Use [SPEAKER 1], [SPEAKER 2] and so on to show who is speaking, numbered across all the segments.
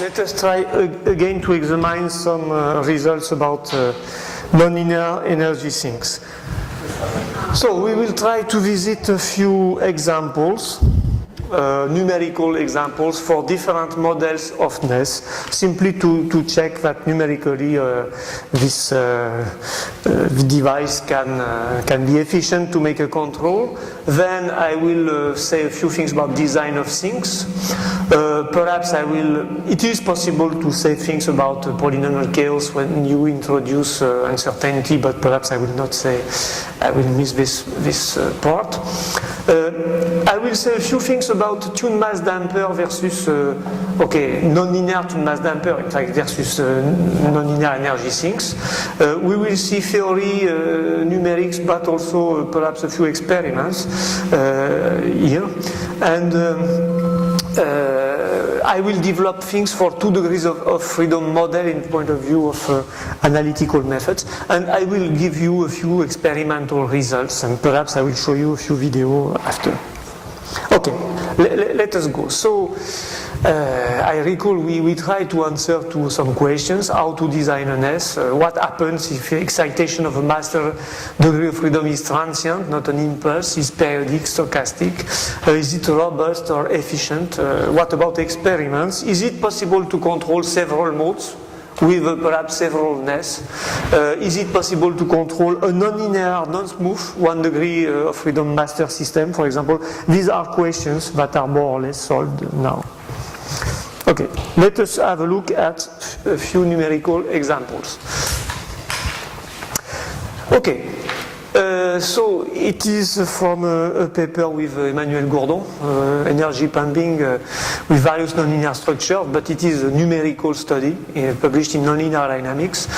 [SPEAKER 1] Let us try again to examine some results about nonlinear energy sinks. So we will try to visit a few examples, numerical examples for different models of NES, simply to check that numerically this device can be efficient to make a control. Then I will say a few things about design of sinks. Perhaps it is possible to say things about polynomial chaos when you introduce uncertainty, but perhaps I will not say, I will miss this part. I will say a few things about tuned mass damper versus, non-linear tuned mass damper, in fact, versus non-linear energy sinks. We will see theory, numerics, but also perhaps a few experiments here. And I will develop things for 2 degrees of freedom model in point of view of analytical methods, and I will give you a few experimental results, and perhaps I will show you a few videos after. Okay, let us go. So I recall we tried to answer to some questions: how to design an S, what happens if excitation of a master degree of freedom is transient, not an impulse, is periodic, stochastic, is it robust or efficient, what about experiments, is it possible to control several modes with perhaps several NES, is it possible to control a non-linear, non-smooth 1 degree of freedom master system, for example. These are questions that are more or less solved now. Okay, let us have a look at a few numerical examples. Okay, so it is from a paper with Emmanuel Gourdon, energy pumping with various nonlinear structures, but it is a numerical study published in Nonlinear Dynamics.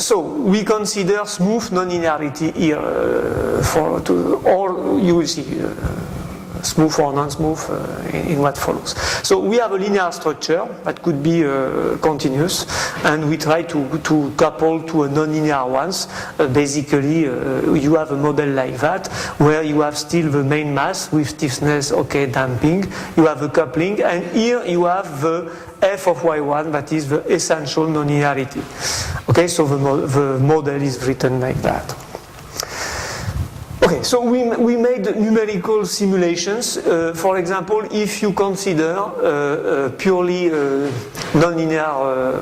[SPEAKER 1] So we consider smooth nonlinearity here, or you will see smooth or non-smooth in what follows. So we have a linear structure that could be continuous, and we try to couple to a non-linear ones. Basically, you have a model like that, where you have still the main mass with stiffness, damping, you have a coupling, and here you have the f of y1, that is the essential nonlinearity. Okay, so the model is written like that. Okay, so we made numerical simulations. For example, if you consider purely nonlinear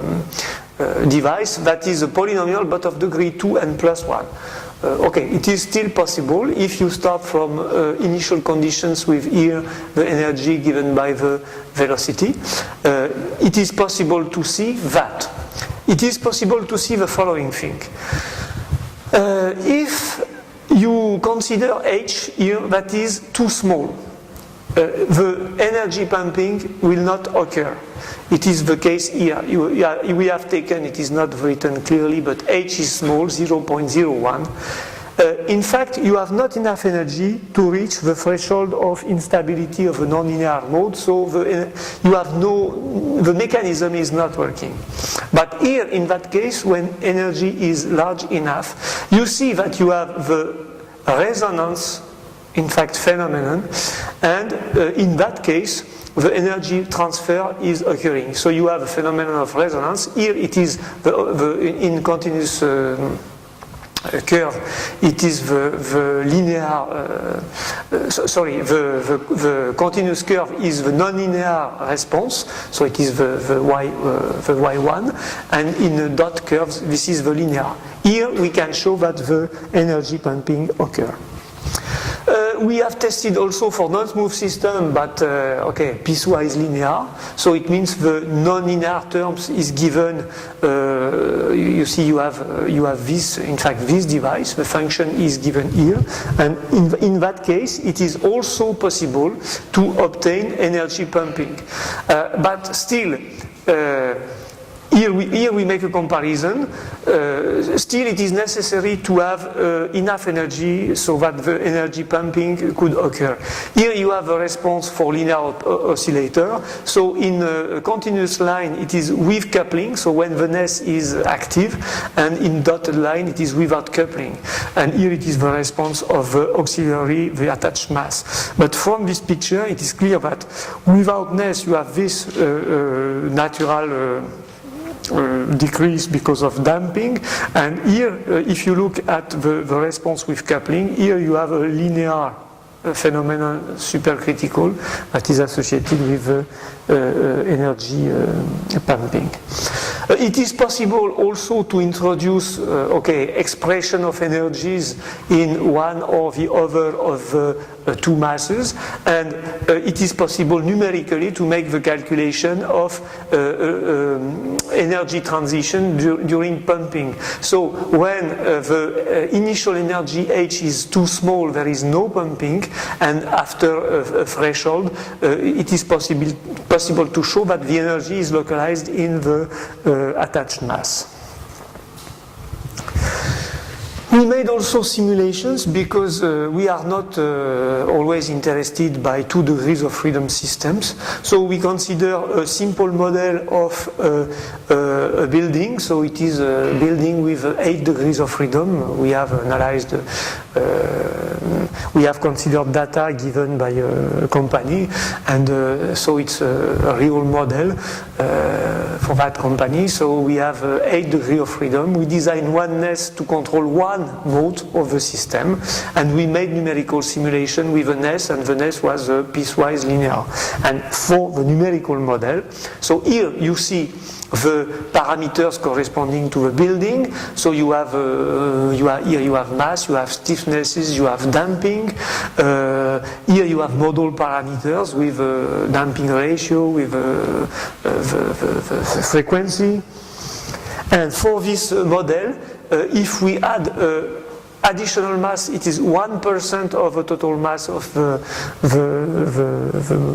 [SPEAKER 1] device that is a polynomial but of degree 2 and plus 1. Okay, it is still possible if you start from initial conditions with here the energy given by the velocity. It is possible to see that. It is possible to see the following thing. If you consider H here that is too small, the energy pumping will not occur. It is the case here. We have taken, it is not written clearly, but H is small, 0.01. In fact, you have not enough energy to reach the threshold of instability of a nonlinear mode, so the mechanism is not working. But here, in that case, when energy is large enough, you see that you have the resonance, in fact, phenomenon, and in that case, the energy transfer is occurring. So you have a phenomenon of resonance. Here it is in continuous curve, it is the linear, the continuous curve is the nonlinear response, so it is the y1, and in the dot curves, this is the linear. Here we can show that the energy pumping occurs. We have tested also for non-smooth system, but piecewise linear. So it means the non-linear terms is given. You see, you have this. In fact, this device, the function is given here, and in that case, it is also possible to obtain energy pumping. But still, here we make a comparison. Still, it is necessary to have enough energy so that the energy pumping could occur. Here you have a response for linear oscillator. So in a continuous line, it is with coupling, so when the NES is active, and in dotted line, it is without coupling. And here it is the response of the auxiliary, the attached mass. But from this picture, it is clear that without NES, you have this natural decrease because of damping, and here if you look at the response with coupling, here you have a linear phenomenon supercritical that is associated with energy pumping. It is possible also to introduce expression of energies in one or the other of the two masses, and it is possible numerically to make the calculation of energy transition during pumping. So when the initial energy H is too small, there is no pumping, and after a threshold, it is possible to show that the energy is localized in the attached mass. We made also simulations because we are not always interested by 2 degrees of freedom systems. So we consider a simple model of a building. So it is a building with 8 degrees of freedom. We have analyzed, we have considered data given by a company, and so it's a real model for that company. So we have 8 degrees of freedom. We design one NES to control one mode of the system, and we made numerical simulation with a NES, and the NES was piecewise linear. And for the numerical model, so here you see the parameters corresponding to the building. So you have here you have mass, you have stiffnesses, you have damping. Here you have modal parameters with damping ratio, with the frequency. And for this model, if we add additional mass, it is 1% of the total mass of the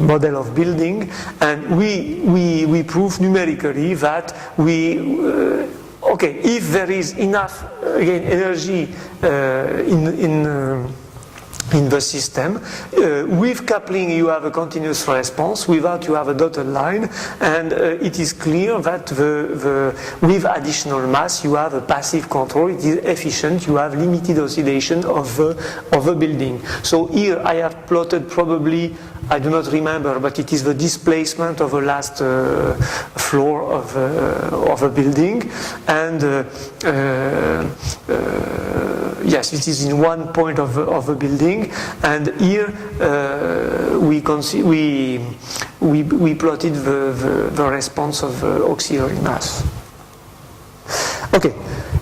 [SPEAKER 1] model of building, and we prove numerically that if there is enough energy in the system, with coupling you have a continuous response, without you have a dotted line, and it is clear that with additional mass you have a passive control, it is efficient, you have limited oscillation of the building. So here I have plotted probably, I do not remember, but it is the displacement of the last floor of a building, and yes, it is in one point of a building, and here we plotted the response of auxiliary mass. Okay,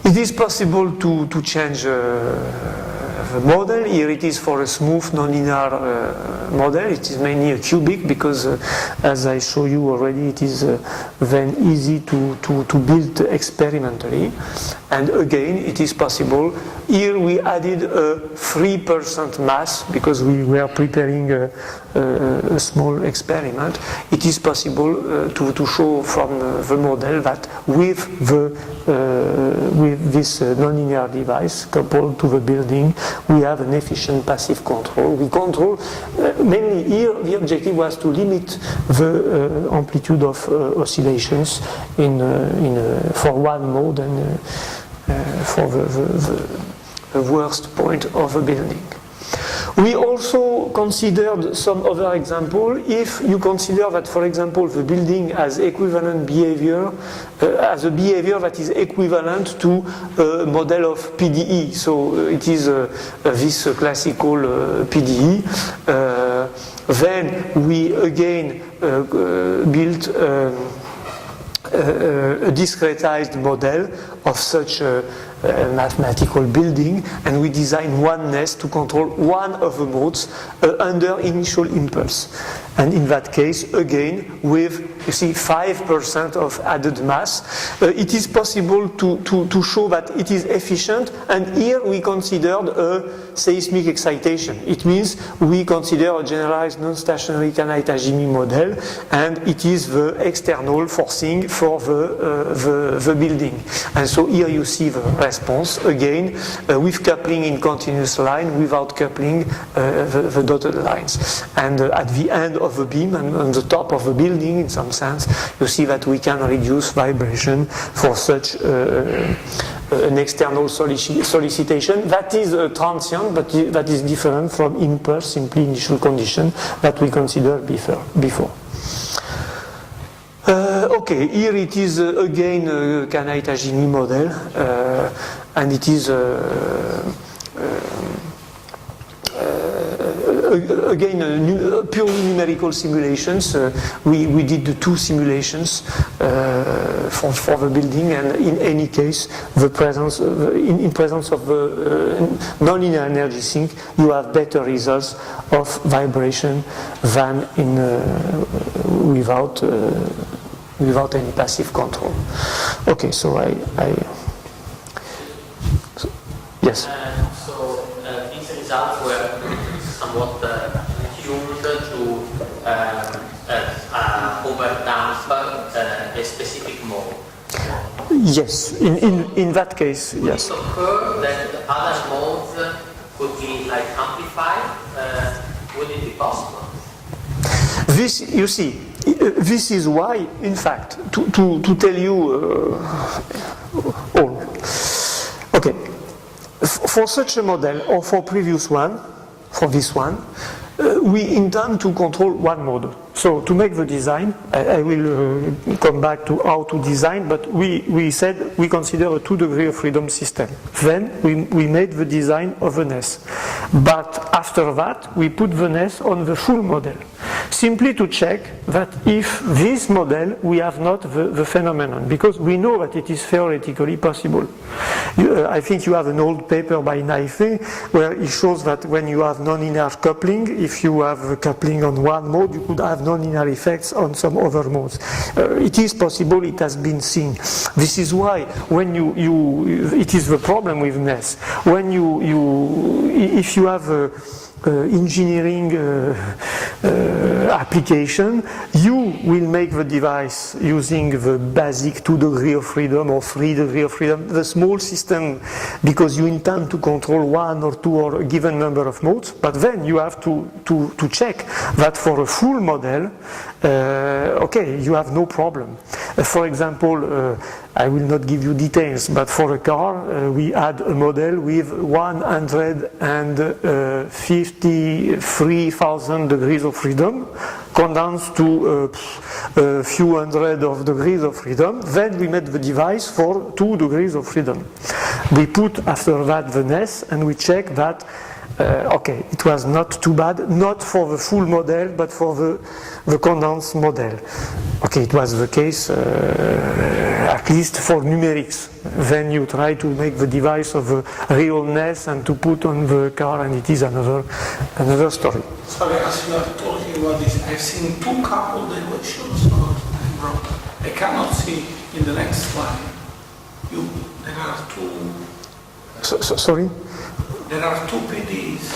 [SPEAKER 1] it is possible to change the model. Here it is for a smooth nonlinear model. It is mainly a cubic because, as I show you already, it is then easy to build experimentally. And again, it is possible. Here we added a 3% mass because we were preparing a small experiment. It is possible to show from the model that with this nonlinear device coupled to the building, we have an efficient passive control. We control, mainly here, the objective was to limit the amplitude of oscillations for one mode and for the worst point of a building. We also considered some other example. If you consider that, for example, the building has equivalent behavior, has a behavior that is equivalent to a model of PDE, so it is this classical PDE, then we again built a discretized model of such a mathematical building, and we design one NES to control one of the modes under initial impulse. And in that case, again, with, you see, 5% of added mass, it is possible to show that it is efficient. And here we considered a seismic excitation. It means we consider a generalized non-stationary Kanai-Tajimi model, and it is the external forcing for the building. And so here you see the response, again, with coupling in continuous line, without coupling the dotted lines. And at the end of the beam and on the top of the building, in some sense, you see that we can reduce vibration for such an external solicitation. That is transient, but that is different from impulse, simply initial condition that we considered before. Okay, here it is again a Kanai-Tajimi model, and it is again purely numerical simulations. We did the two simulations for the building, and in any case, the presence in presence of the nonlinear energy sink, you have better results of vibration than in without any passive control. Okay, so yes.
[SPEAKER 2] These results were somewhat tuned to overdamp a specific mode.
[SPEAKER 1] Yes, in that case, yes.
[SPEAKER 2] Would it occur that the other modes could be like amplified? Would it be possible?
[SPEAKER 1] This, you see, this is why, in fact, to tell you all. Okay, for such a model, or for previous one, for this one, we intend to control one mode. So to make the design, I will come back to how to design, but we said we consider a 2 degree of freedom system. Then we made the design of the NES. But after that, we put the NES on the full model, simply to check that if this model, we have not the phenomenon, because we know that it is theoretically possible. I think you have an old paper by Naife where it shows that when you have nonlinear coupling, if you have coupling on one mode, you could have nonlinear effects on some other modes. It is possible, it has been seen. This is why when it is the problem with NES. When if you have engineering application, you will make the device using the basic 2 degree of freedom or 3 degree of freedom, the small system, because you intend to control 1 or 2 or a given number of modes, but then you have to check that for a full model, okay, you have no problem. For example, I will not give you details, but for a car, we had a model with 153,000 degrees of freedom, condensed to a few hundred of degrees of freedom. Then we made the device for 2 degrees of freedom. We put after that the NES, and we check that okay, it was not too bad, not for the full model, but for the condensed model. Okay, it was the case, at least for numerics. Then you try to make the device of a real NES and to put on the car, and it is another story.
[SPEAKER 3] Sorry, as you are talking about this, I've seen 2 coupled equations. I cannot see in the next slide. There are 2.
[SPEAKER 1] Sorry?
[SPEAKER 3] There are 2 PDs.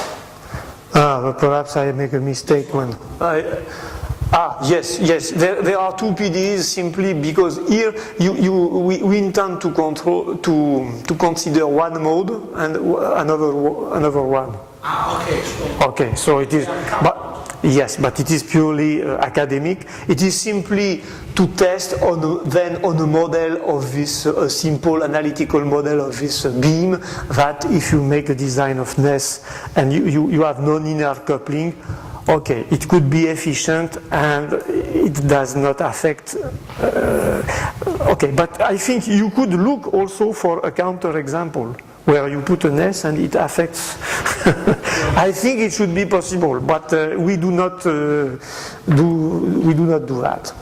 [SPEAKER 1] But perhaps I make a mistake when yes. There are 2 PDs simply because here we intend to control to consider one mode and another one.
[SPEAKER 3] Okay.
[SPEAKER 1] Okay, so it is. Yes, but it is purely academic. It is simply to test on a model of this simple analytical model of this beam, that if you make a design of NES and you have nonlinear coupling, okay, it could be efficient and it does not affect. Okay, but I think you could look also for a counterexample where you put an S and it affects. I think it should be possible, but we do not do that.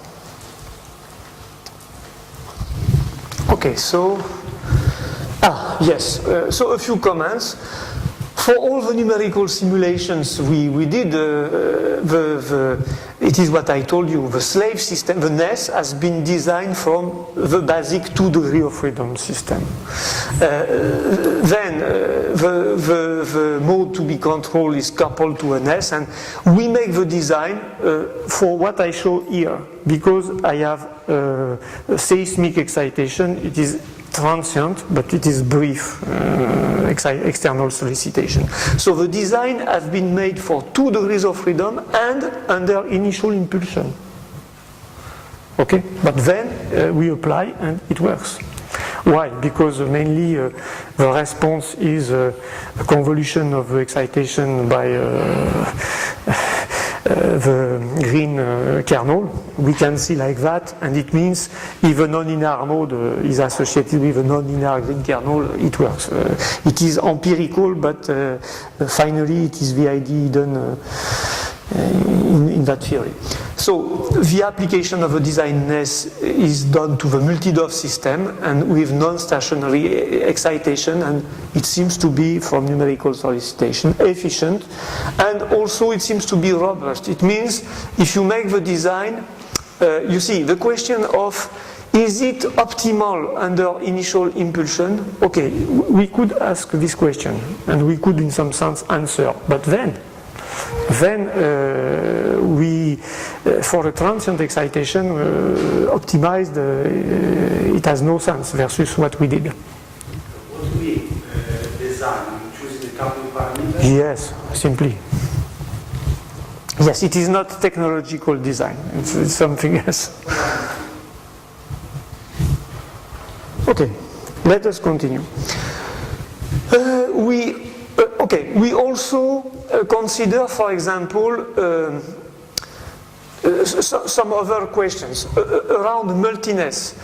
[SPEAKER 1] Okay, so yes, so a few comments. For all the numerical simulations we did, it is what I told you. The slave system, the NES, has been designed from the basic 2 degrees of freedom system. Then the mode to be controlled is coupled to a NES, and we make the design for what I show here. Because I have seismic excitation, it is transient, but it is brief external solicitation. So the design has been made for 2 degrees of freedom and under initial impulsion. Okay, but then we apply and it works. Why? Because mainly the response is a convolution of excitation by the green kernel. We can see like that, and it means if a non-linear mode is associated with a non-linear green kernel, it works. It is empirical, but finally it is VID hidden in that theory. So the application of a design NES is done to the multi-dove system and with non-stationary excitation, and it seems to be from numerical solicitation efficient, and also it seems to be robust. It means if you make the design, you see the question of is it optimal under initial impulsion? Okay, we could ask this question and we could in some sense answer, but then we, for a transient excitation, optimized, it has no sense versus what we did.
[SPEAKER 4] What we design, choosing the coupling parameter?
[SPEAKER 1] Yes, simply. Yes, it is not technological design, it's something else. Okay, let us continue. We also consider, for example, some other questions around multiness.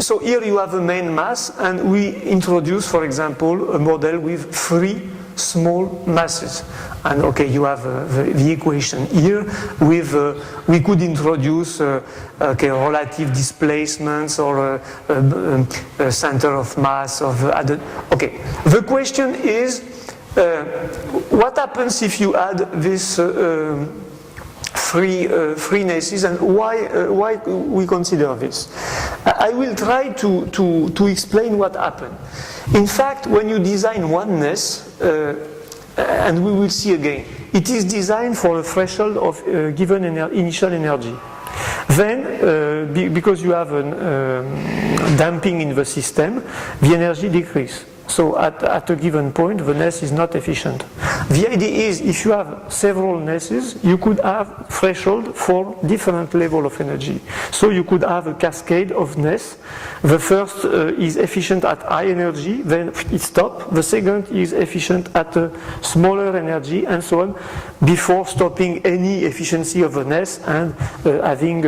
[SPEAKER 1] So here you have a main mass, and we introduce, for example, a model with 3 small masses. And okay, you have the equation here with, we could introduce relative displacements or a center of mass of other. Okay, the question is, what happens if you add this three NESs, and why we consider this? I will try to explain what happened. In fact, when you design one NES, and we will see again, it is designed for a threshold of given initial energy. Then, because you have a damping in the system, the energy decreases. So at a given point, the NES is not efficient. The idea is, if you have several NESs, you could have threshold for different level of energy. So you could have a cascade of NES. The first is efficient at high energy, then it stops. The second is efficient at a smaller energy, and so on, before stopping any efficiency of the NES and having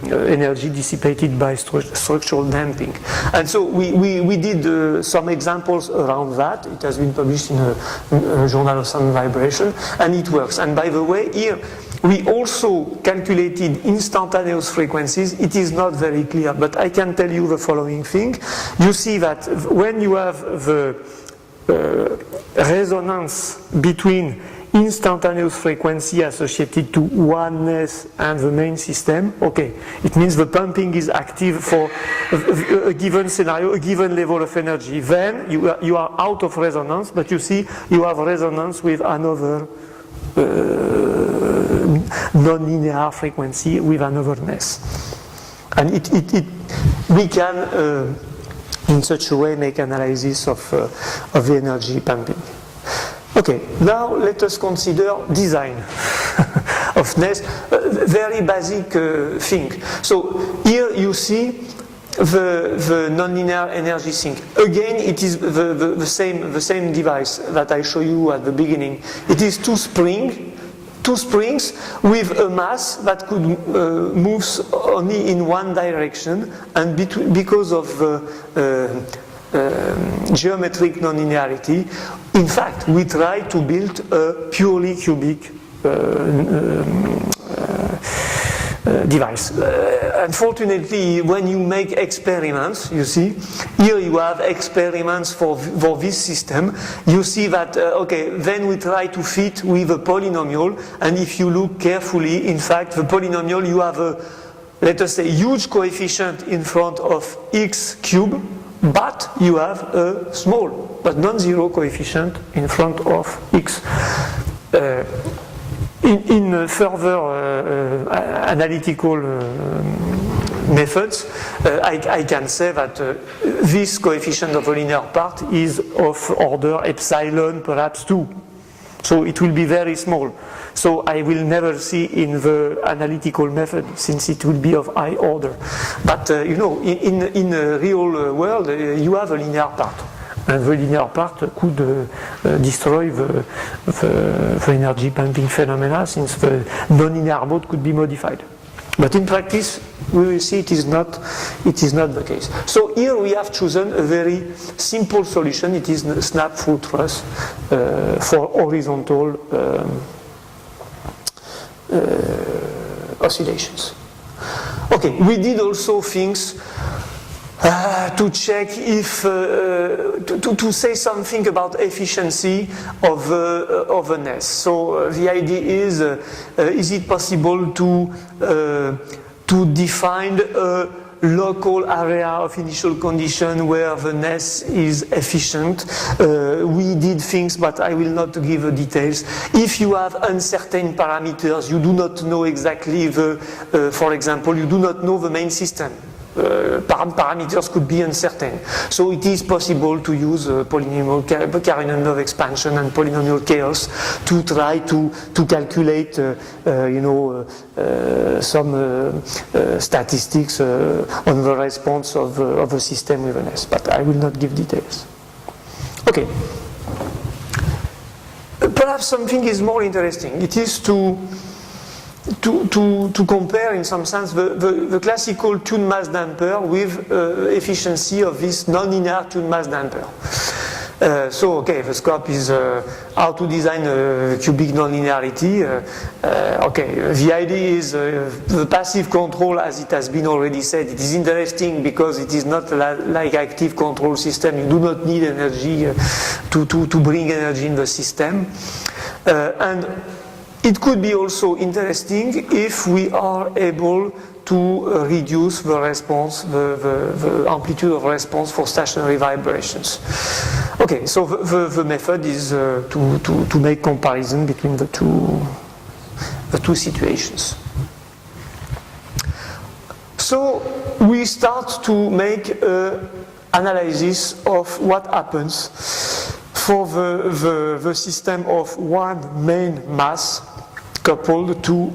[SPEAKER 1] energy dissipated by structural damping. And so we did some examples around that. It has been published in a Journal of Sound Vibration, and it works. And by the way, here we also calculated instantaneous frequencies. It is not very clear, but I can tell you the following thing. You see that when you have the resonance between instantaneous frequency associated to one NES and the main system, okay, it means the pumping is active for a given scenario, a given level of energy. Then you are out of resonance, but you see you have resonance with another non-linear frequency with another NES. And we can in such a way make analysis of the energy pumping. Okay, now let us consider design of NES, very basic thing. So here you see the nonlinear energy sink. Again, it is the same device that I showed you at the beginning. It is two springs with a mass that could move only in one direction, and because of geometric nonlinearity, in fact, we try to device. Unfortunately, when you make experiments, you see, here you have experiments for this system. You see that, okay, then we try to fit with a polynomial, and if you look carefully, in fact, the polynomial, you have a, let us say, huge coefficient in front of x cubed, but you have a small, but non-zero coefficient in front of x. In further analytical methods, I can say that this coefficient of a linear part is of order epsilon, perhaps 2. So it will be very small. So I will never see in the analytical method, since it will be of high order. But you know, in a real world, you have a linear part. And the linear part could destroy the energy pumping phenomena, since the non-linear mode could be modified. But in practice, we will see it is not the case. So here we have chosen a very simple solution. It is snap through truss for horizontal oscillations. Okay, we did also things to check if, to say something about efficiency of a nest. So the idea is it possible to define a local area of initial condition where the nest is efficient? We did things, but I will not give the details. If you have uncertain parameters, you do not know exactly for example, you do not know the main system. Parameters could be uncertain. So it is possible to use polynomial Karinander expansion and polynomial chaos to try to calculate, some statistics on the response of a system with an S. But I will not give details. Okay. Perhaps something is more interesting. It is to compare, in some sense, the classical tuned mass damper with efficiency of this non-linear tuned mass damper. So, okay, the scope is how to design a cubic nonlinearity. Okay, the idea is the passive control, as it has been already said, it is interesting because it is not like active control system. You do not need energy to bring energy in the system. And it could be also interesting if we are able to reduce the response, the amplitude of response for stationary vibrations. Okay, so the method is to make comparison between the two situations. So we start to make an analysis of what happens for the system of one main mass coupled to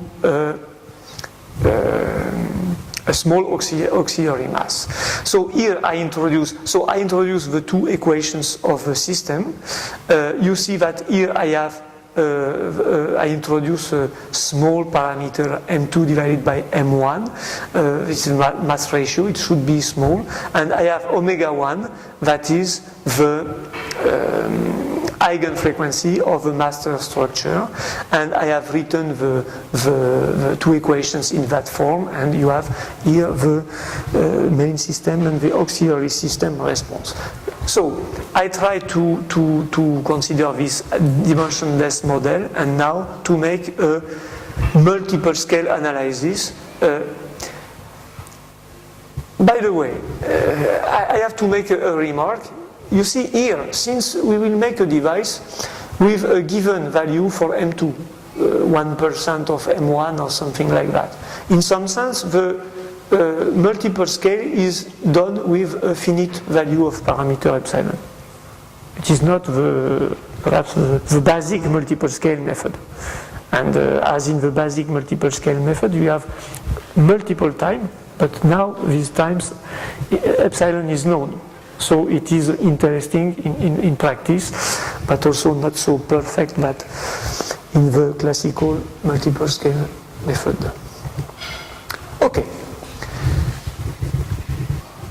[SPEAKER 1] a small auxiliary mass. So here I introduce the two equations of the system. You see that here I introduce a small parameter m2 divided by m1. This is mass ratio, it should be small. And I have omega 1, that is the eigenfrequency of the master structure, and I have written the two equations in that form, and you have here the main system and the auxiliary system response. So I try to consider this dimensionless model, and now to make a multiple scale analysis. By the way, I have to make a remark. You see here, since we will make a device with a given value for M2, 1% of M1 or something like that. In some sense, the multiple scale is done with a finite value of parameter epsilon. It is not perhaps the basic multiple scale method. And as in the basic multiple scale method, you have multiple time, but now these times epsilon is known. So it is interesting in practice, but also not so perfect that in the classical multiple scale method. Okay.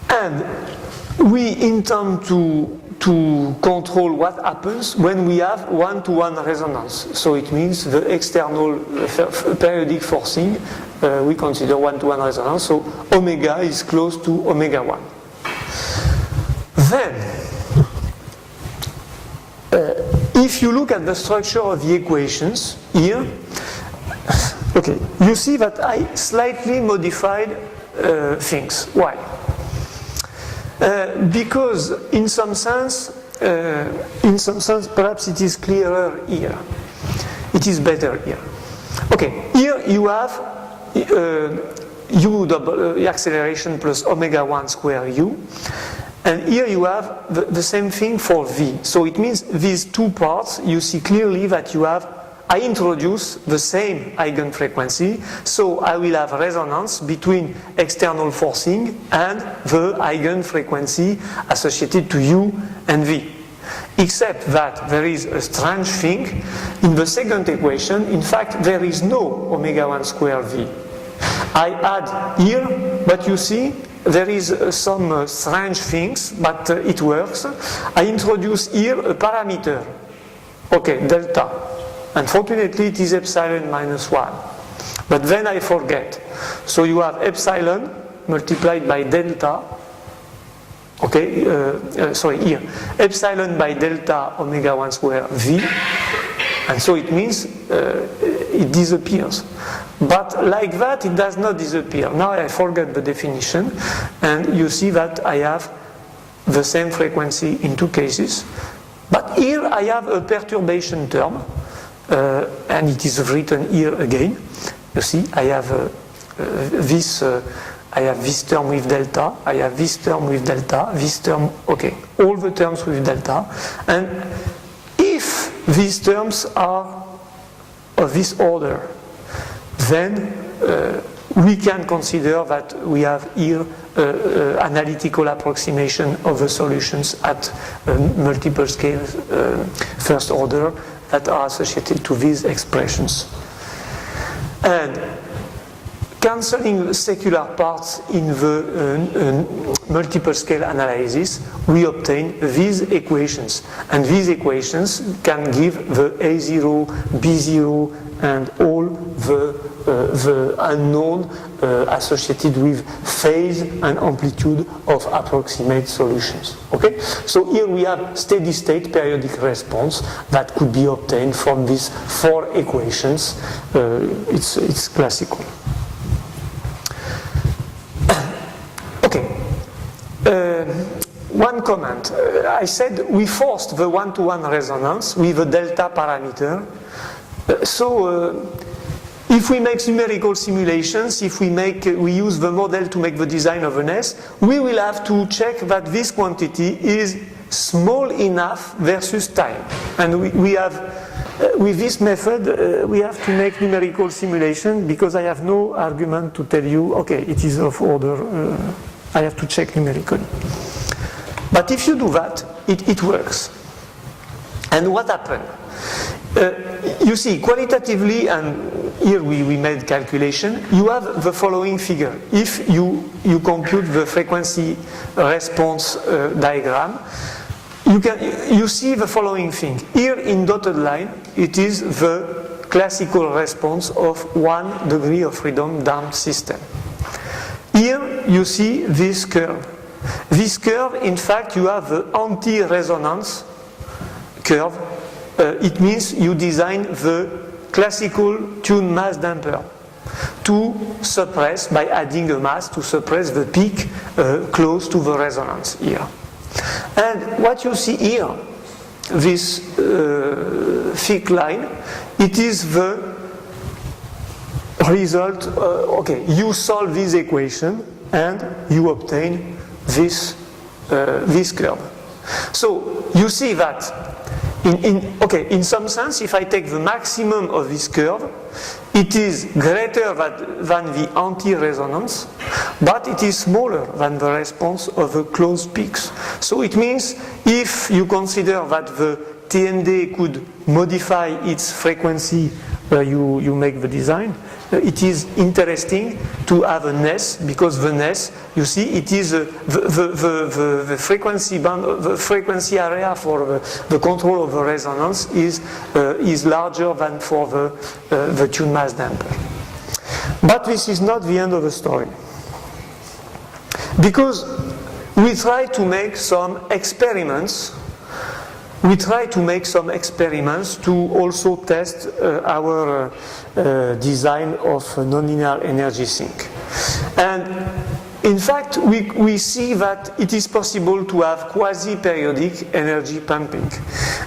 [SPEAKER 1] And we intend to control what happens when we have one-to-one resonance. So it means the external periodic forcing we consider one-to-one resonance, so omega is close to omega 1. Then, if you look at the structure of the equations here, okay, you see that I slightly modified things. Why? Because in some sense, perhaps it is clearer here. It is better here. Okay, here you have u double acceleration plus omega 1 square u. And here you have the same thing for v. So it means these two parts, you see clearly that you have, I introduce the same eigenfrequency, so I will have resonance between external forcing and the eigenfrequency associated to u and v. Except that there is a strange thing. In the second equation, in fact, there is no omega 1 square v. I add here, but you see, there is some strange things, but it works. I introduce here a parameter, okay, delta. Unfortunately, it is epsilon minus 1. But then I forget. So you have epsilon multiplied by delta, okay, here, epsilon by delta omega 1 square v, and so it means it disappears. But like that, it does not disappear. Now I forget the definition, and you see that I have the same frequency in two cases. But here I have a perturbation term, and it is written here again. You see, I have this term with delta, I have this term with delta, this term, okay, all the terms with delta. And if these terms are of this order, then we can consider that we have here analytical approximation of the solutions at multiple scales, first order, that are associated to these expressions. And cancelling the secular parts in the multiple scale analysis, we obtain these equations. And these equations can give the A0, B0, and all the unknown associated with phase and amplitude of approximate solutions. Okay? So here we have steady state periodic response that could be obtained from these four equations. It's classical. Okay. One comment. I said we forced the one-to-one resonance with a delta parameter. If we make numerical simulations, if we use the model to make the design of an S, we will have to check that this quantity is small enough versus time. And we have, with this method, we have to make numerical simulation because I have no argument to tell you, okay, it is of order, I have to check numerically. But if you do that, it works. And what happened? You see, qualitatively, and here we made calculation, you have the following figure. If you compute the frequency response diagram, you see the following thing. Here in dotted line, it is the classical response of 1 degree of freedom damped system. Here you see this curve. This curve, in fact, you have the anti-resonance curve. It means you design the classical tuned mass damper to suppress, by adding a mass, to suppress the peak close to the resonance here. And what you see here, this thick line, it is the result, okay, you solve this equation and you obtain this curve. So you see that in some sense, if I take the maximum of this curve, it is greater than the anti-resonance, but it is smaller than the response of the closed peaks. So it means if you consider that the TMD could modify its frequency where you make the design, it is interesting to have a NES, because the NES, you see, it is the frequency band, the frequency area for the control of the resonance is larger than for the tuned mass damper. But this is not the end of the story. Because we try to make some experiments. We try to make some experiments to also test our design of a nonlinear energy sink. And in fact, we see that it is possible to have quasi-periodic energy pumping.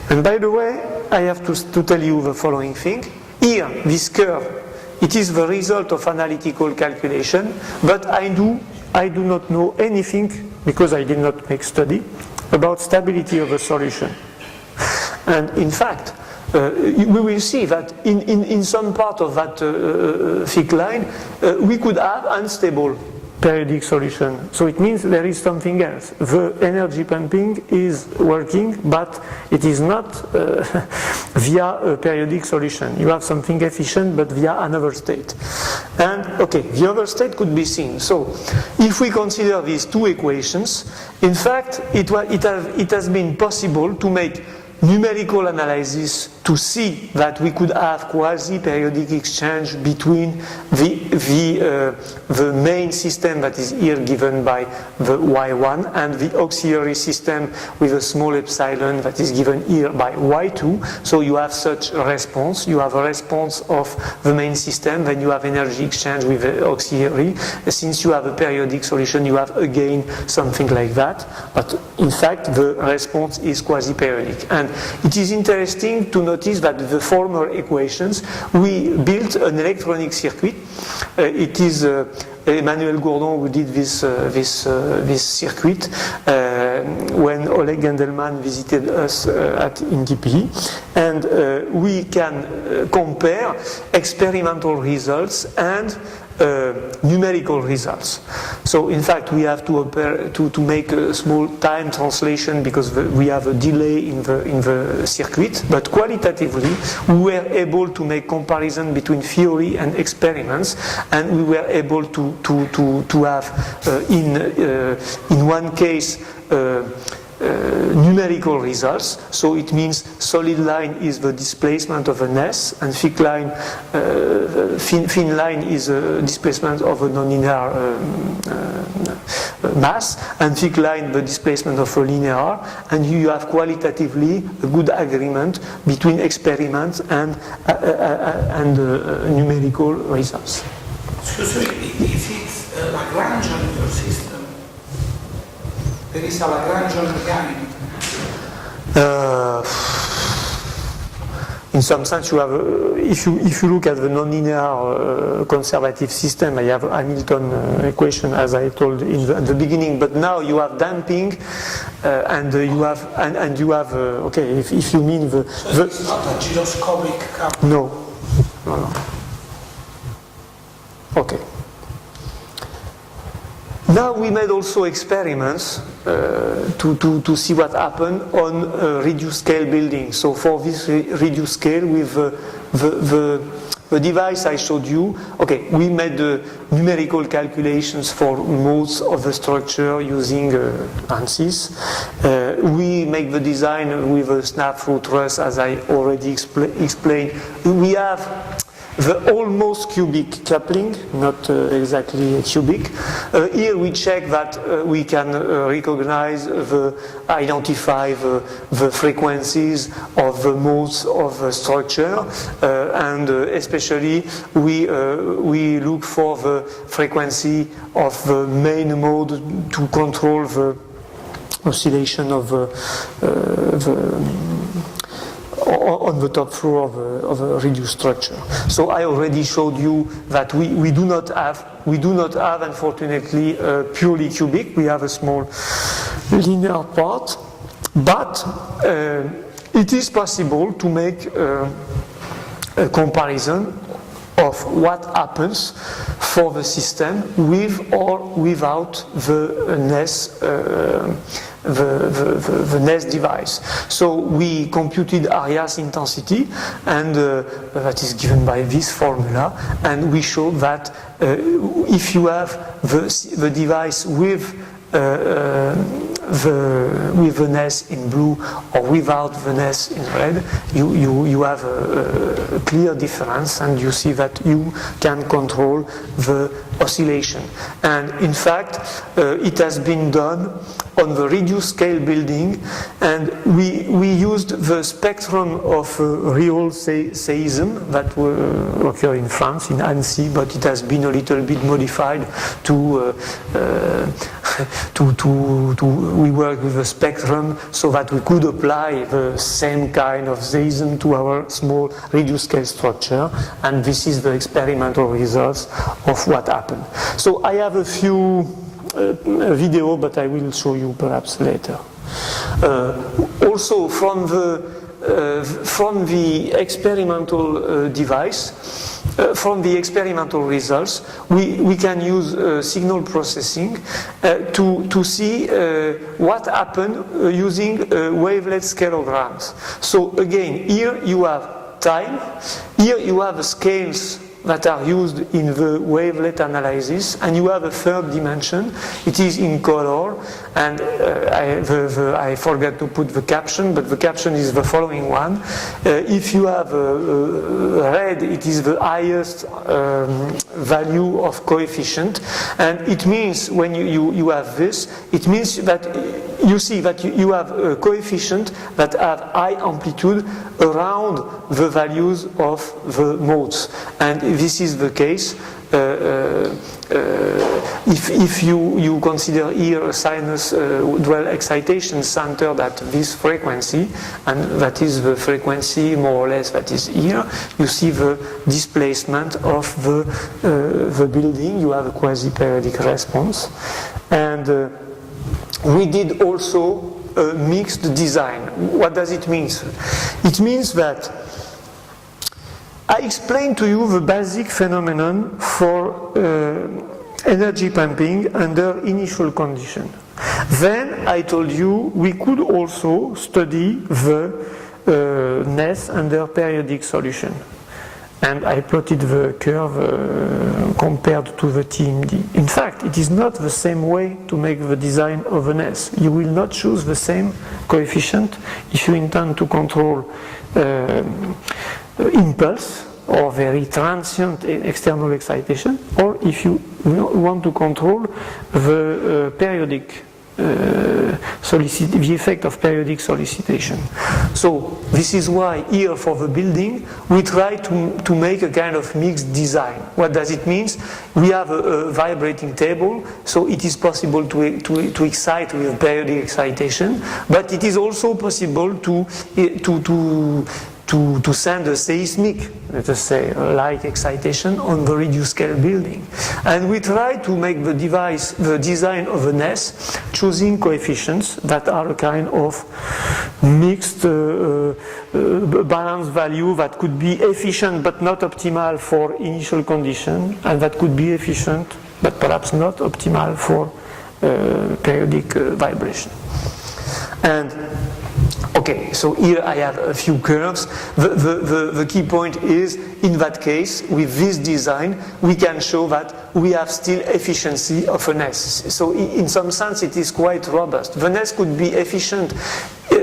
[SPEAKER 1] And by the way, I have to tell you the following thing. Here, this curve, it is the result of analytical calculation, but I do not know anything, because I did not make study, about stability of a solution. And in fact, we will see that in some part of that thick line, we could have unstable periodic solution. So it means there is something else. The energy pumping is working, but it is not via a periodic solution. You have something efficient, but via another state. And okay, the other state could be seen. So if we consider these two equations, in fact, it has been possible to make numerical analysis to see that we could have quasi-periodic exchange between the main system that is here given by the Y1 and the auxiliary system with a small epsilon that is given here by Y2. So you have such a response. You have a response of the main system, then you have energy exchange with the auxiliary. Since you have a periodic solution, you have again something like that. But in fact, the response is quasi-periodic. And it is interesting to notice that the former equations, we built an electronic circuit. It is Emmanuel Gourdon who did this circuit when Oleg Gendelman visited us at INDIPI, and we can compare experimental results and numerical results. So in fact we have to make a small time translation because we have a delay in the circuit, but qualitatively we were able to make comparison between theory and experiments, and we were able to have in one case numerical results. So it means solid line is the displacement of an S, and thick line, thin line is a displacement of a nonlinear mass, and thick line the displacement of a linear R, and you have qualitatively a good agreement between experiments and numerical results.
[SPEAKER 3] Excuse me, is it Lagrangian in your system? There is a Lagrangian mechanic.
[SPEAKER 1] In some sense, you have, if you look at the nonlinear conservative system, I have Hamilton equation as I told at the beginning. But now you have damping, and you have okay. If you mean the
[SPEAKER 3] it's not a gyroscopic couple.
[SPEAKER 1] No. Okay. Now we made also experiments to see what happened on reduced scale building. So for this reduced scale with the device I showed you, okay, we made the numerical calculations for modes of the structure using ANSYS. We make the design with a snap-through truss, as I already explained. We have the almost cubic coupling, not exactly cubic. Here we check that we can identify the frequencies of the modes of the structure, and especially we look for the frequency of the main mode to control the oscillation of on the top floor of a reduced structure. So I already showed you that we do not have unfortunately purely cubic. We have a small linear part, but it is possible to make a comparison of what happens for the system with or without the NES the NES device. So we computed Arias intensity, and that is given by this formula, and we show that if you have the device with with the nest in blue or without the nest in red, you have a clear difference, and you see that you can control the oscillation. And in fact, it has been done on the reduced scale building, and we used the spectrum of real seism that occur in France, in Annecy, but it has been a little bit modified to we work with a spectrum so that we could apply the same kind of seism to our small reduced scale structure, and this is the experimental results of what happened. So I have a few video, but I will show you perhaps later. Also from the experimental device, from the experimental results, we can use signal processing to see what happened using wavelet scalograms. So again, here you have time, here you have the scales that are used in the wavelet analysis, and you have a third dimension. It is in color, and I forgot to put the caption, but the caption is the following one. If you have red, it is the highest value of coefficient, and it means when you have this, it means that you see that you have a coefficient that have high amplitude around the values of the modes, and this is the case if you consider here a sinus dwell excitation centered at this frequency, and that is the frequency more or less that is here. You see the displacement of the building. You have a quasi-periodic response, and we did also a mixed design. What does it mean? It means that I explained to you the basic phenomenon for energy pumping under initial condition. Then I told you we could also study the NES under periodic solution. And I plotted the curve compared to the TMD. In fact, it is not the same way to make the design of an S. You will not choose the same coefficient if you intend to control impulse or very transient external excitation, or if you want to control the periodic the effect of periodic solicitation. So this is why here for the building we try to make a kind of mixed design. What does it mean? We have a vibrating table, so it is possible to excite with periodic excitation, but it is also possible to send a seismic, let us say, like excitation on the reduced scale building. And we try to make the design of a NES, choosing coefficients that are a kind of mixed balanced value that could be efficient but not optimal for initial condition, and that could be efficient but perhaps not optimal for periodic vibration. And okay, so here I have a few curves. The key point is, in that case, with this design, we can show that we have still efficiency of a NES. So in some sense, it is quite robust. The NES could be efficient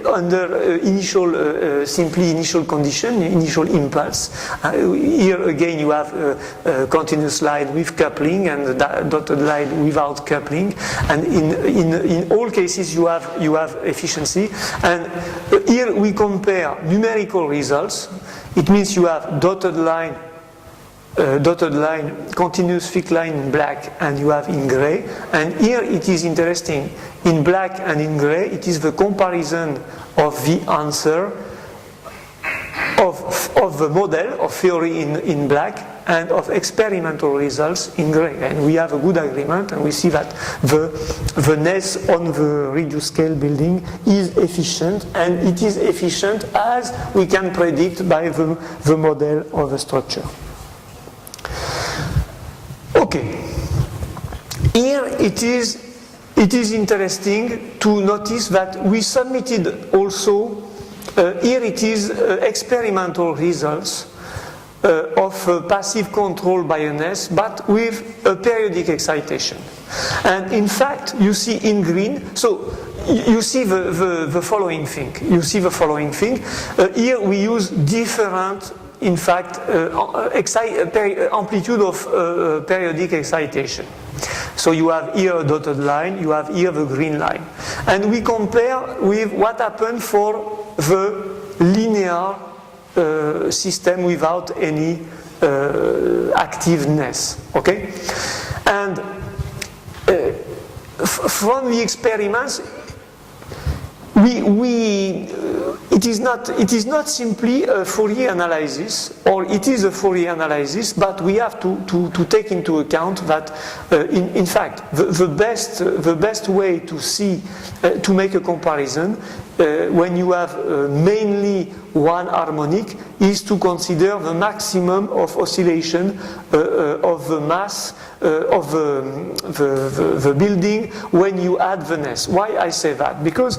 [SPEAKER 1] under simply initial condition, initial impulse. Here again you have a continuous line with coupling and a dotted line without coupling, and in all cases you have efficiency. And here we compare numerical results. It means you have dotted line, continuous thick line in black, and you have in gray. And here it is interesting, in black and in gray, it is the comparison of the answer of the model of theory in black and of experimental results in gray. And we have a good agreement, and we see that the NES on the reduced scale building is efficient, and it is efficient as we can predict by the model of the structure. Okay, here it is interesting to notice that we submitted also, here it is experimental results of passive control by a NES, but with a periodic excitation. And in fact, you see in green, so you see the following thing. You see the following thing. Here we use different, in fact, amplitude of periodic excitation. So you have here a dotted line, you have here the green line. And we compare with what happened for the linear system without any activeness, okay? And from the experiments, it is not simply a Fourier analysis, or it is a Fourier analysis, but we have to take into account that, in fact, the best way to see, to make a comparison, when you have mainly one harmonic, is to consider the maximum of oscillation of the mass of the building when you add the NES. Why I say that? Because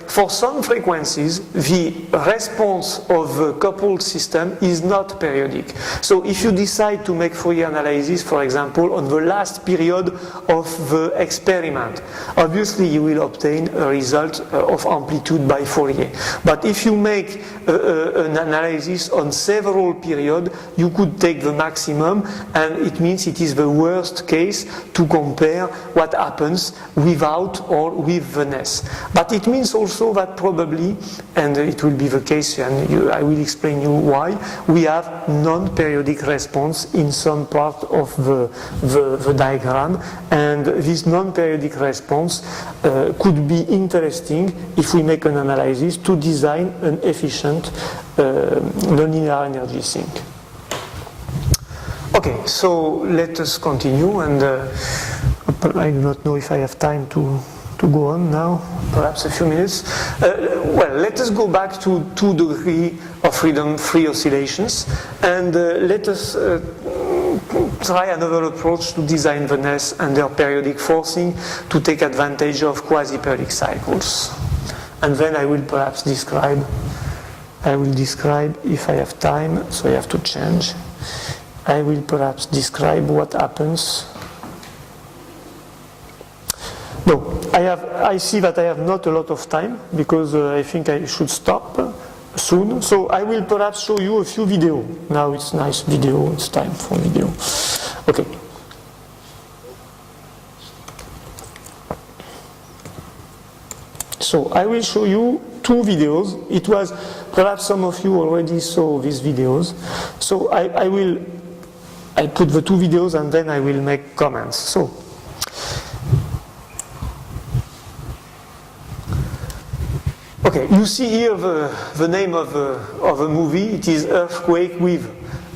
[SPEAKER 1] for some frequencies, the response of the coupled system is not periodic. So if you decide to make Fourier analysis, for example, on the last period of the experiment, obviously you will obtain a result of amplitude by Fourier. But if you make an analysis on several periods, you could take the maximum, and it means it is the worst case to compare what happens without or with the NES. But it means also that probably, and it will be the case, and I will explain you why, we have non-periodic response in some part of the diagram, and this non-periodic response could be interesting if we make an analysis to design an efficient nonlinear energy sink. Okay, so let us continue, and I do not know if I have time to go on now, perhaps a few minutes. Well, let us go back to 2 degrees of freedom free oscillations, and let us try another approach to design the NES under periodic forcing to take advantage of quasi-periodic cycles. And then I will perhaps describe, if I have time, so I have to change, I will perhaps describe what happens. No, I see that I have not a lot of time, because I think I should stop soon. So I will perhaps show you a few videos. Now it's nice video, it's time for video. Okay. So I will show you 2 videos. It was, perhaps some of you already saw these videos. So I put the 2 videos and then I will make comments. So, okay, you see here the name of a movie. It is Earthquake With,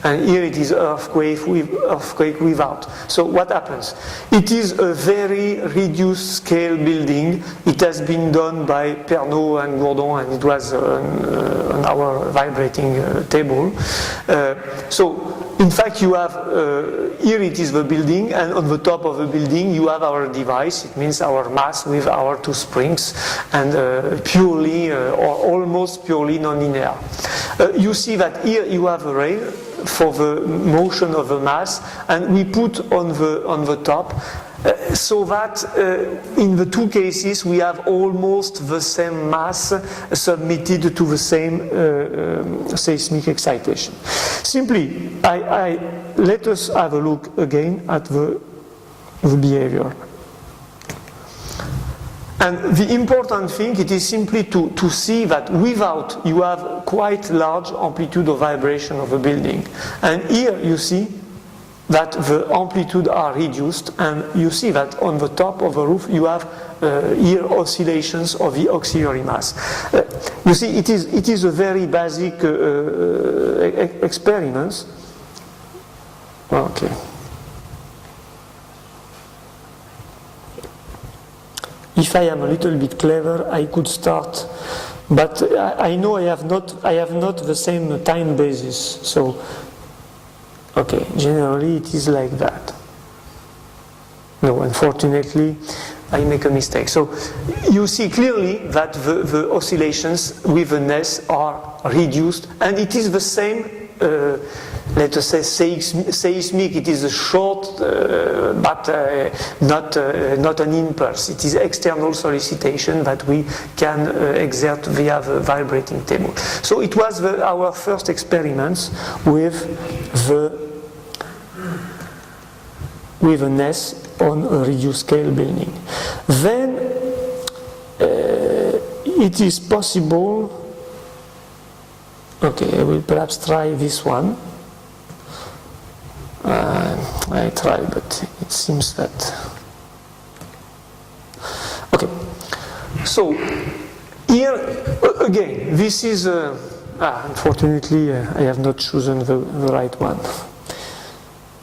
[SPEAKER 1] and here it is Earthquake Without. So what happens? It is a very reduced scale building. It has been done by Pernot and Gourdon, and it was on our vibrating table. So in fact, you have, here it is the building, and on the top of the building you have our device. It means our mass with our 2 springs, and purely or almost purely nonlinear. You see that here you have a rail for the motion of the mass, and we put on the top, so that in the 2 cases we have almost the same mass submitted to the same seismic excitation. Simply, let us have a look again at the behavior. And the important thing, it is simply to see that without, you have quite large amplitude of vibration of the building. And here you see that the amplitude are reduced, and you see that on the top of the roof you have here oscillations of the auxiliary mass. You see, it is a very basic experiment. Okay. If I am a little bit clever, I could start, but I know I have not the same time basis. So, okay, generally it is like that. No, unfortunately, I make a mistake. So you see clearly that the oscillations with the NES are reduced, and it is the same, let us say, seismic. It is a short, but not an impulse. It is external solicitation that we can exert via the vibrating table. So it was our first experiments with a NES on a reduced scale building. Then it is possible. Okay, I will perhaps try this one. I tried, but it seems that. Okay, so here again, this is. Unfortunately, I have not chosen the right one.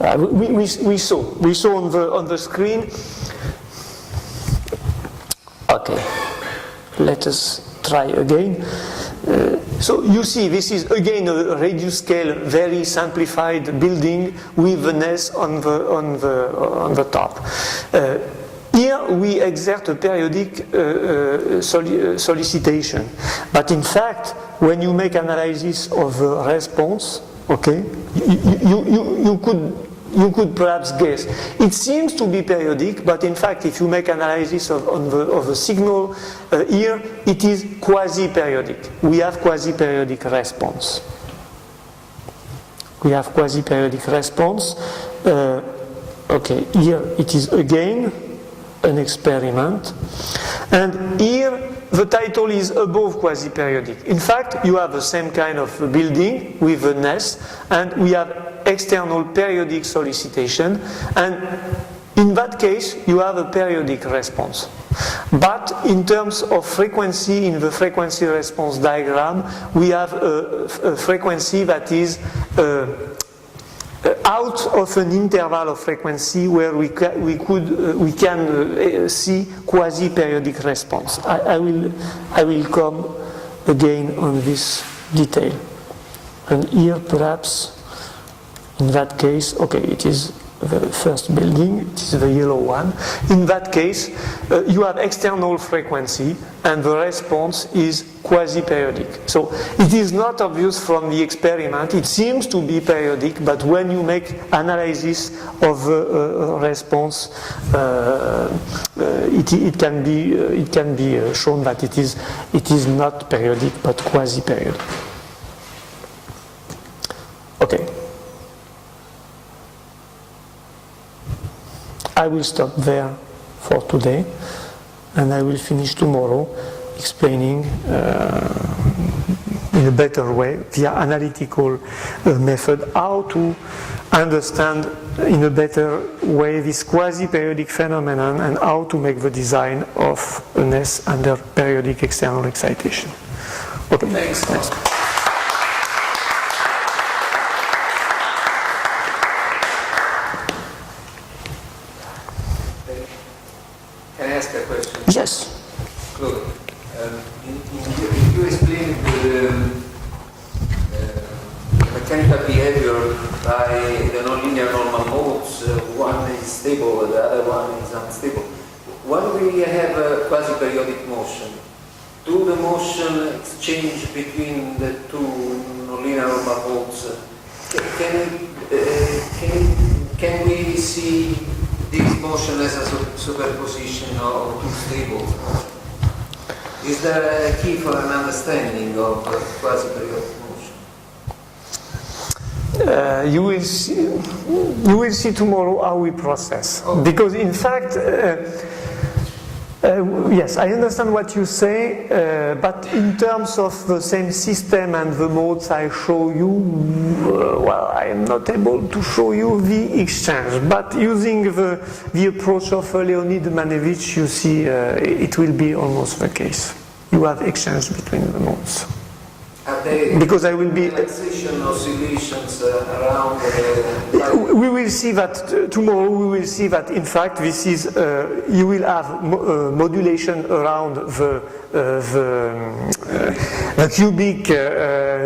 [SPEAKER 1] We saw on the screen. Okay, let us try again. So you see, this is again a reduced scale, very simplified building with the NES on the top. Here we exert a periodic solicitation, but in fact, when you make analysis of the response, okay, you could perhaps guess. It seems to be periodic, but in fact, if you make analysis of the signal here, it is quasi-periodic. We have quasi-periodic response. We have quasi-periodic response. Okay, here it is again an experiment. And here the title is above quasi-periodic. In fact, you have the same kind of building with a NES, and we have external periodic solicitation, and in that case you have a periodic response. But in terms of frequency, in the frequency response diagram, we have a frequency that is out of an interval of frequency where we can see quasi-periodic response. I will come again on this detail. And here perhaps in that case, okay, it is the first building, it is the yellow one. In that case, you have external frequency and the response is quasi-periodic. So it is not obvious from the experiment, it seems to be periodic, but when you make analysis of the response, it can be shown that it is not periodic but quasi-periodic. Okay. I will stop there for today, and I will finish tomorrow explaining in a better way, via analytical method, how to understand in a better way this quasi-periodic phenomenon and how to make the design of a NES under periodic external excitation. Okay.
[SPEAKER 3] Thanks.
[SPEAKER 5] Can I ask a question?
[SPEAKER 1] Yes.
[SPEAKER 5] Claude, you explained the mechanical behavior by the nonlinear normal modes. One is stable, the other one is unstable. When we have a quasi-periodic motion, do the motion exchange between the two nonlinear normal modes? Can we see this motion as a superposition of two stables? Is there a key for an understanding of quasi-periodic motion?
[SPEAKER 1] You will see tomorrow how we process.
[SPEAKER 5] Oh.
[SPEAKER 1] Because in fact, yes, I understand what you say, but in terms of the same system and the modes I show you, well, I am not able to show you the exchange. But using the approach of Leonid Manevich, you see, it will be almost the case. You have exchange between the modes. Because I will be.
[SPEAKER 5] Relaxation oscillations around.
[SPEAKER 1] We will see that tomorrow. We will see that in fact this is you will have modulation around the the cubic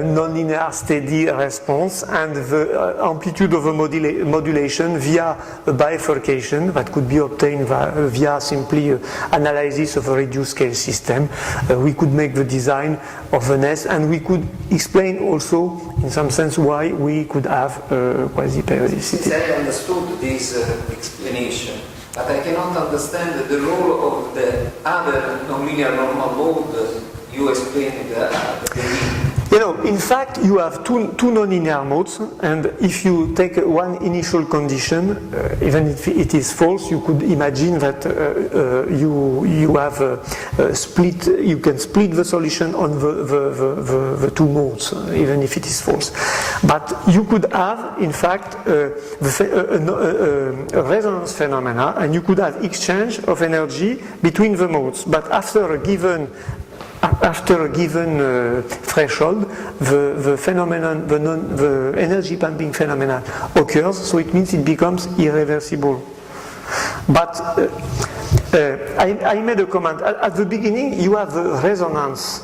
[SPEAKER 1] nonlinear steady response and the amplitude of a modulation via a bifurcation that could be obtained via simply analysis of a reduced scale system. We could make the design of an S, and we could explain also in some sense why we could have quasi-periodicity.
[SPEAKER 5] Since I understood this explanation, but I cannot understand the role of the other nonlinear normal mode you explained at the beginning.
[SPEAKER 1] You know, in fact, you have two nonlinear modes, and if you take one initial condition, even if it is false, you could imagine that you have a split. You can split the solution on the two modes, even if it is false. But you could have, in fact, a resonance phenomena, and you could have exchange of energy between the modes. But after a given threshold, the phenomenon, the energy pumping phenomenon occurs, so it means it becomes irreversible. But I made a comment. At the beginning, you have the resonance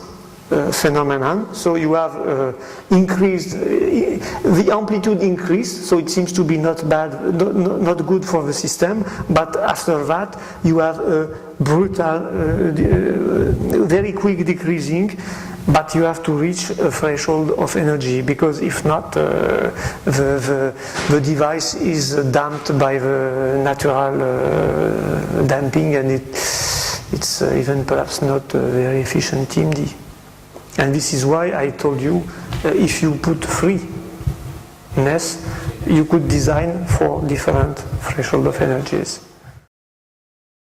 [SPEAKER 1] phenomenon, so you have increased, the amplitude increased, so it seems to be not bad, not good for the system, but after that you have a brutal, very quick decreasing, but you have to reach a threshold of energy, because if not, the device is damped by the natural damping, and it's even perhaps not a very efficient TMD. And this is why I told you, if you put free NES, you could design for different threshold of energies.